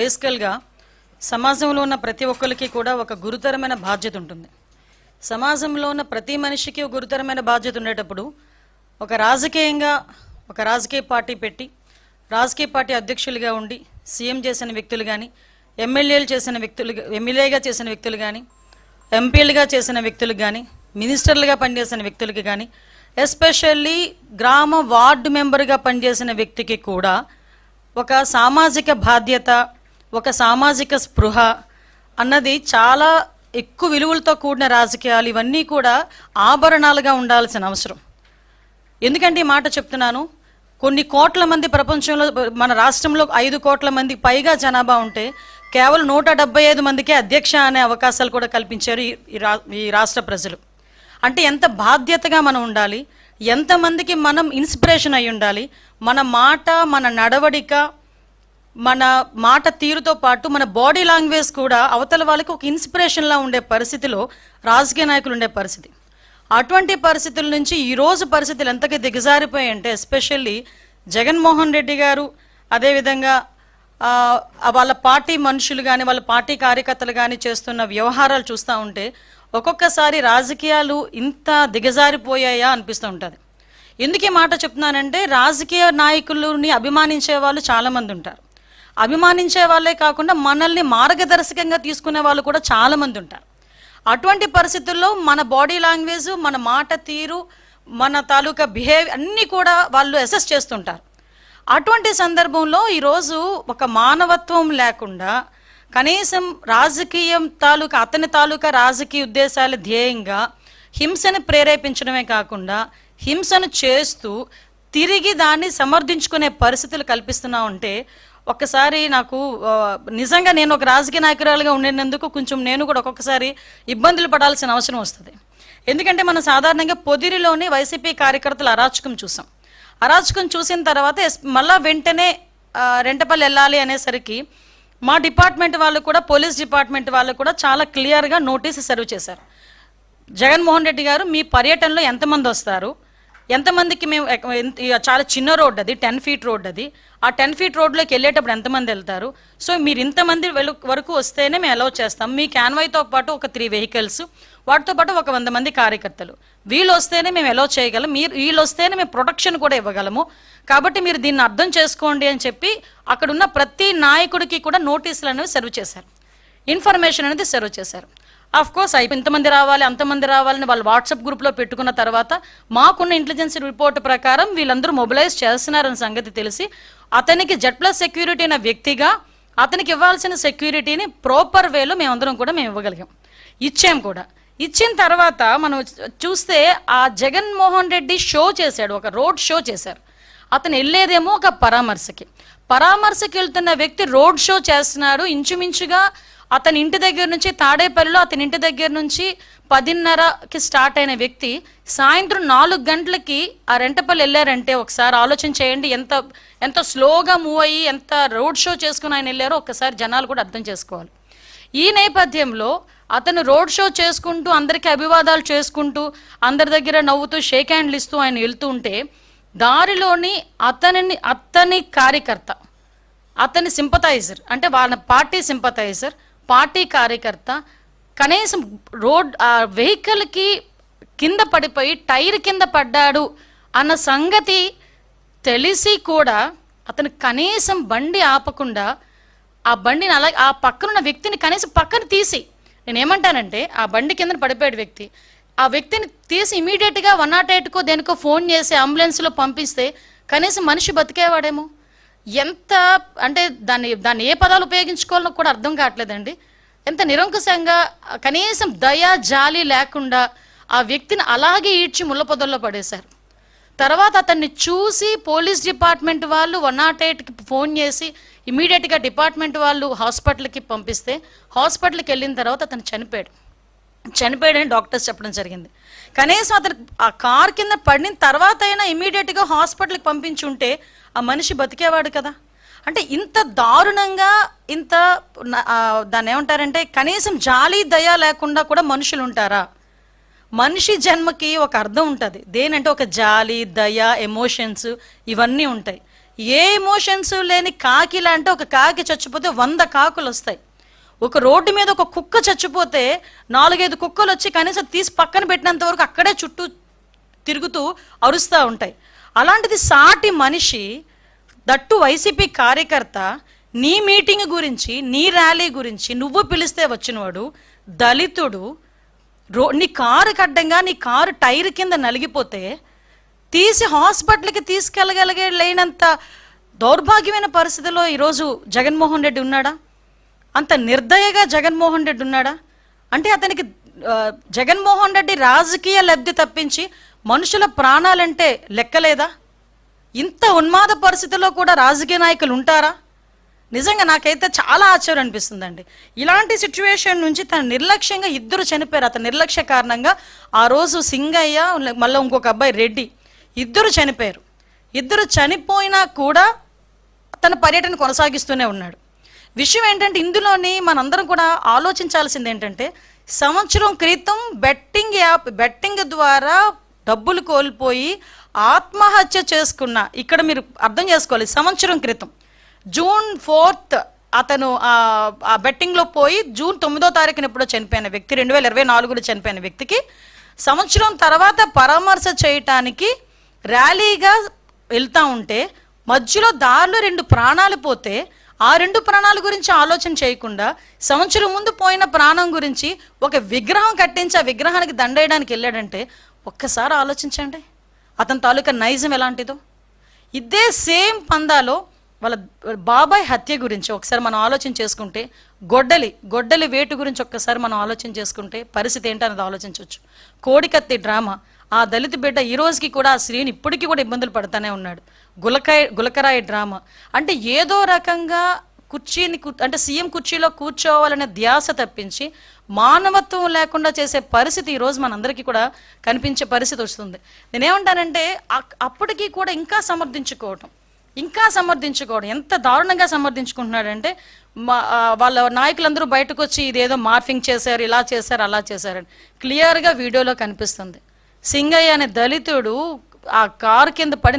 బేసికల్గా సమాజంలో ఉన్న ప్రతి ఒక్కరికి కూడా ఒక గురుతరమైన బాధ్యత ఉంటుంది. సమాజంలో ఉన్న ప్రతి మనిషికి ఒక గురుతరమైన బాధ్యత ఉండేటప్పుడు ఒక రాజకీయ పార్టీ పెట్టి రాజకీయ పార్టీ అధ్యక్షులుగా ఉండి సీఎం చేసిన వ్యక్తులు కానీ, ఎమ్మెల్యేగా చేసిన వ్యక్తులు కానీ, ఎంపీలుగా చేసిన వ్యక్తులు కానీ, మినిస్టర్లుగా పనిచేసిన వ్యక్తులకి కానీ, ఎస్పెషల్లీ గ్రామ వార్డు మెంబర్గా పనిచేసిన వ్యక్తికి కూడా ఒక సామాజిక బాధ్యత, ఒక సామాజిక స్పృహ అన్నది చాలా ఎక్కువ విలువలతో కూడిన రాజకీయాలు ఇవన్నీ కూడా ఆభరణాలుగా ఉండాల్సిన అవసరం. ఎందుకంటే ఈ మాట చెప్తున్నాను, కొన్ని కోట్ల మంది ప్రపంచంలో, మన రాష్ట్రంలో 5 కోట్ల మందికి పైగా జనాభా ఉంటే కేవలం 175 మందికే అధ్యక్ష అనే అవకాశాలు కూడా కల్పించారు ఈ రాష్ట్ర ప్రజలు. అంటే ఎంత బాధ్యతగా మనం ఉండాలి, ఎంతమందికి మనం ఇన్స్పిరేషన్ అయి ఉండాలి. మన మాట, మన నడవడిక, మన మాట తీరుతో పాటు మన బాడీ లాంగ్వేజ్ కూడా అవతల వాళ్ళకి ఒక ఇన్స్పిరేషన్లా ఉండే పరిస్థితిలో రాజకీయ నాయకులు ఉండే పరిస్థితి. అటువంటి పరిస్థితుల నుంచి ఈరోజు పరిస్థితులు ఎంతగా దిగజారిపోయాయంటే, ఎస్పెషల్లీ జగన్మోహన్ రెడ్డి గారు, అదేవిధంగా వాళ్ళ పార్టీ మనుషులు కానీ, వాళ్ళ పార్టీ కార్యకర్తలు కానీ చేస్తున్న వ్యవహారాలు చూస్తూ ఉంటే ఒక్కొక్కసారి రాజకీయాలు ఇంత దిగజారిపోయాయా అనిపిస్తూ ఉంటుంది. ఎందుకు ఈ మాట చెప్తున్నానంటే, రాజకీయ నాయకులని అభిమానించే వాళ్ళు చాలామంది ఉంటారు. అభిమానించే వాళ్ళే కాకుండా మనల్ని మార్గదర్శకంగా తీసుకునే వాళ్ళు కూడా చాలామంది ఉంటారు. అటువంటి పరిస్థితుల్లో మన బాడీ లాంగ్వేజ్, మన మాట తీరు, మన తాలూకా బిహేవియర్ అన్నీ కూడా వాళ్ళు అసెస్ చేస్తుంటారు. అటువంటి సందర్భంలో ఈరోజు ఒక మానవత్వం లేకుండా కనీసం రాజకీయం అతని తాలూకా రాజకీయ ఉద్దేశాల ధ్యేయంగా హింసను ప్రేరేపించడమే కాకుండా హింసను చేస్తూ తిరిగి దాన్ని సమర్థించుకునే పరిస్థితులు కల్పిస్తున్నా ఉంటే ఒక్కసారి నాకు నిజంగా నేను ఒక రాజకీయ నాయకురాలుగా ఉండేందుకు కొంచెం నేను కూడా ఒక్కొక్కసారి ఇబ్బందులు పడాల్సిన అవసరం వస్తుంది. ఎందుకంటే మనం సాధారణంగా పొదిరిలోని వైసీపీ కార్యకర్తలు అరాచకం చూసాం. అరాచకం చూసిన తర్వాత మళ్ళా వెంటనే రెంటపల్లి వెళ్ళాలి అనేసరికి మా డిపార్ట్మెంట్ వాళ్ళు కూడా, పోలీస్ డిపార్ట్మెంట్ వాళ్ళు కూడా చాలా క్లియర్గా నోటీసు సర్వ్ చేశారు. జగన్మోహన్ రెడ్డి గారు, మీ పర్యటనలో ఎంతమంది వస్తారు, ఎంతమందికి మేము, చాలా చిన్న రోడ్ అది, 10 ఫీట్ రోడ్ అది, ఆ 10 ఫీట్ రోడ్లోకి వెళ్ళేటప్పుడు ఎంతమంది వెళ్తారు, సో మీరు ఇంతమంది వరకు వస్తేనే మేము అలౌ చేస్తాం. మీ క్యాన్వాయ్తో పాటు ఒక 3 వెహికల్స్, వాటితో పాటు ఒక 100 మంది కార్యకర్తలు, వీళ్ళు వస్తేనే మేము అలౌ చేయగలం, వీళ్ళు వస్తేనే మేము ప్రొటెక్షన్ కూడా ఇవ్వగలము, కాబట్టి మీరు దీన్ని అర్థం చేసుకోండి అని చెప్పి అక్కడున్న ప్రతి నాయకుడికి కూడా నోటీసులు అనేవి సర్వ్ చేశారు, ఇన్ఫర్మేషన్ అనేది సర్వ్ చేశారు. ఆఫ్ కోర్స్ ఇంతమంది రావాలి, అంతమంది రావాలని వాళ్ళు వాట్సాప్ గ్రూప్లో పెట్టుకున్న తర్వాత మాకున్న ఇంటెలిజెన్స్ రిపోర్ట్ ప్రకారం వీళ్ళందరూ మొబిలైజ్ చేస్తున్నారన్న సంగతి తెలిసి అతనికి Z+ సెక్యూరిటీ అనే వ్యక్తిగా అతనికి ఇవ్వాల్సిన సెక్యూరిటీని ప్రాపర్ వేలో మేమందరం కూడా మేము ఇవ్వగలిగాం, ఇచ్చాం కూడా. ఇచ్చిన తర్వాత మనం చూస్తే ఆ జగన్మోహన్ రెడ్డి షో చేశాడు, ఒక రోడ్ షో చేశారు. అతను వెళ్ళేదేమో ఒక పరామర్శకి వెళ్తున్న వ్యక్తి రోడ్ షో చేస్తున్నాడు. ఇంచుమించుగా అతని ఇంటి దగ్గర నుంచి, తాడేపల్లిలో అతని ఇంటి దగ్గర నుంచి 10:30కి స్టార్ట్ అయిన వ్యక్తి సాయంత్రం 4 గంటలకి ఆ రెంటపల్లి వెళ్ళారంటే ఒకసారి ఆలోచన చేయండి, ఎంత స్లోగా మూవ్ అయ్యి ఎంత రోడ్ షో చేసుకుని ఆయన వెళ్ళారో ఒక్కసారి జనాలు కూడా అర్థం చేసుకోవాలి. ఈ నేపథ్యంలో అతను రోడ్ షో చేసుకుంటూ, అందరికీ అభివాదాలు చేసుకుంటూ, అందరి దగ్గర నవ్వుతూ షేక్ హ్యాండ్లు ఇస్తూ ఆయన వెళ్తూ ఉంటే దారిలోని అతని కార్యకర్త, అతని సింపథైజర్, అంటే వాళ్ళ పార్టీ సింపథైజర్, పార్టీ కార్యకర్త కనీసం వెహికల్కి కింద పడిపోయి టైర్ కింద పడ్డాడు అన్న సంగతి తెలిసి కూడా అతను కనీసం బండి ఆపకుండా ఆ బండిని అలా ఆ పక్కనున్న వ్యక్తిని కనీసం పక్కన తీసి, నేనేమంటానంటే ఆ బండి కింద పడిపోయాడు వ్యక్తి, ఆ వ్యక్తిని తీసి ఇమీడియట్గా 108కో దేనికో ఫోన్ చేసి అంబులెన్స్లో పంపిస్తే కనీసం మనిషి బతికేవాడేమో. ఎంత అంటే దాన్ని ఏ పదాలు ఉపయోగించుకోవాలో కూడా అర్థం కావట్లేదండి. ఎంత నిరంకుశంగా, కనీసం దయా జాలి లేకుండా ఆ వ్యక్తిని అలాగే ఈడ్చి ముళ్ళ పొదల్లో పడేశారు. తర్వాత అతన్ని చూసి పోలీస్ డిపార్ట్మెంట్ వాళ్ళు 108కి ఫోన్ చేసి ఇమీడియట్గా డిపార్ట్మెంట్ వాళ్ళు హాస్పిటల్కి పంపిస్తే హాస్పిటల్కి వెళ్ళిన తర్వాత అతను చనిపోయాడని డాక్టర్స్ చెప్పడం జరిగింది. కనీసం అతను ఆ కార్ కింద పడిన తర్వాత అయినా ఇమీడియట్గా హాస్పిటల్కి పంపించి ఉంటే ఆ మనిషి బతికేవాడు కదా. అంటే ఇంత దారుణంగా, ఇంత దాన్ని ఏమంటారంటే కనీసం జాలి దయ లేకుండా కూడా మనుషులు ఉంటారా? మనిషి జన్మకి ఒక అర్థం ఉంటుంది, దేనంటే ఒక జాలి దయ ఎమోషన్స్ ఇవన్నీ ఉంటాయి. ఏ ఎమోషన్స్ లేని కాకి లాంటి ఒక కాకి చచ్చిపోతే 100 కాకులు వస్తాయి. ఒక రోడ్డు మీద ఒక కుక్క చచ్చిపోతే 4-5 కుక్కలు వచ్చి కనీసం తీసి పక్కన పెట్టినంత వరకు అక్కడే చుట్టూ తిరుగుతూ అరుస్తూ ఉంటాయి. అలాంటిది సాటి మనిషి, దట్టు వైసీపీ కార్యకర్త, నీ మీటింగ్ గురించి, నీ ర్యాలీ గురించి నువ్వు పిలిస్తే వచ్చినవాడు దళితుడు, నీ కారు అడ్డంగా నీ కారు టైర్ కింద నలిగిపోతే తీసి హాస్పిటల్కి లేనంత దౌర్భాగ్యమైన పరిస్థితిలో ఈరోజు జగన్మోహన్ రెడ్డి ఉన్నాడా? అంత నిర్దయగా జగన్మోహన్ రెడ్డి ఉన్నాడా? అంటే అతనికి జగన్మోహన్ రెడ్డి రాజకీయ లబ్ధి తప్పించి మనుషుల ప్రాణాలంటే లెక్కలేదా? ఇంత ఉన్మాద పరిస్థితిలో కూడా రాజకీయ నాయకులు ఉంటారా? నిజంగా నాకైతే చాలా ఆశ్చర్యం అనిపిస్తుందండి. ఇలాంటి సిచ్యువేషన్ నుంచి తన నిర్లక్ష్యంగా 2 చనిపోయారు. అతని నిర్లక్ష్య కారణంగా ఆ రోజు సింగయ్య, మళ్ళీ ఇంకొక అబ్బాయి రెడ్డి, 2 చనిపోయారు. 2 చనిపోయినా కూడా తన పర్యటన కొనసాగిస్తూనే ఉన్నాడు. విషయం ఏంటంటే ఇందులోని మనందరం కూడా ఆలోచించాల్సింది ఏంటంటే, సంవత్సరం క్రితం బెట్టింగ్ ద్వారా డబ్బులు కోల్పోయి ఆత్మహత్య చేసుకున్న, ఇక్కడ మీరు అర్థం చేసుకోవాలి, సంవత్సరం క్రితం జూన్ 4th అతను ఆ బెట్టింగ్లో పోయి జూన్ 9వ తారీఖున ఎప్పుడో చనిపోయిన వ్యక్తి, 2024లో చనిపోయిన వ్యక్తికి సంవత్సరం తర్వాత పరామర్శ చేయటానికి ర్యాలీగా వెళ్తూ ఉంటే మధ్యలో దారిలో 2 ప్రాణాలు పోతే ఆ 2 ప్రాణాల గురించి ఆలోచన చేయకుండా సంవత్సరం ముందు పోయిన ప్రాణం గురించి ఒక విగ్రహం కట్టించి ఆ విగ్రహానికి దండేయడానికి వెళ్ళాడంటే ఒక్కసారి ఆలోచించండి అతని తాలూకా నైజం ఎలాంటిదో. ఇదే సేమ్ పందాలో వాళ్ళ బాబాయ్ హత్య గురించి ఒకసారి మనం ఆలోచన చేసుకుంటే, గొడ్డలి వేటు గురించి ఒక్కసారి మనం ఆలోచన చేసుకుంటే పరిస్థితి ఏంటనేది ఆలోచించవచ్చు. కోడికత్తి డ్రామా, ఆ దళిత బిడ్డ ఈ రోజుకి కూడా ఆ శ్రీని ఇప్పటికీ కూడా ఇబ్బందులు పడుతూనే ఉన్నాడు. గులకరాయి డ్రామా అంటే ఏదో రకంగా అంటే సీఎం కుర్చీలో కూర్చోవాలనే ధ్యాస తప్పించి మానవత్వం లేకుండా చేసే పరిస్థితి ఈరోజు మనందరికీ కూడా కనిపించే పరిస్థితి వస్తుంది. నేనేమంటానంటే అప్పటికీ కూడా ఇంకా సమర్థించుకోవడం ఎంత దారుణంగా సమర్థించుకుంటున్నాడంటే, వాళ్ళ నాయకులందరూ బయటకు వచ్చి ఇదేదో మార్ఫింగ్ చేశారు, ఇలా చేశారు, అలా చేశారని క్లియర్గా వీడియోలో కనిపిస్తుంది. సింగయ్య అనే దళితుడు ఆ కారు కింద పడి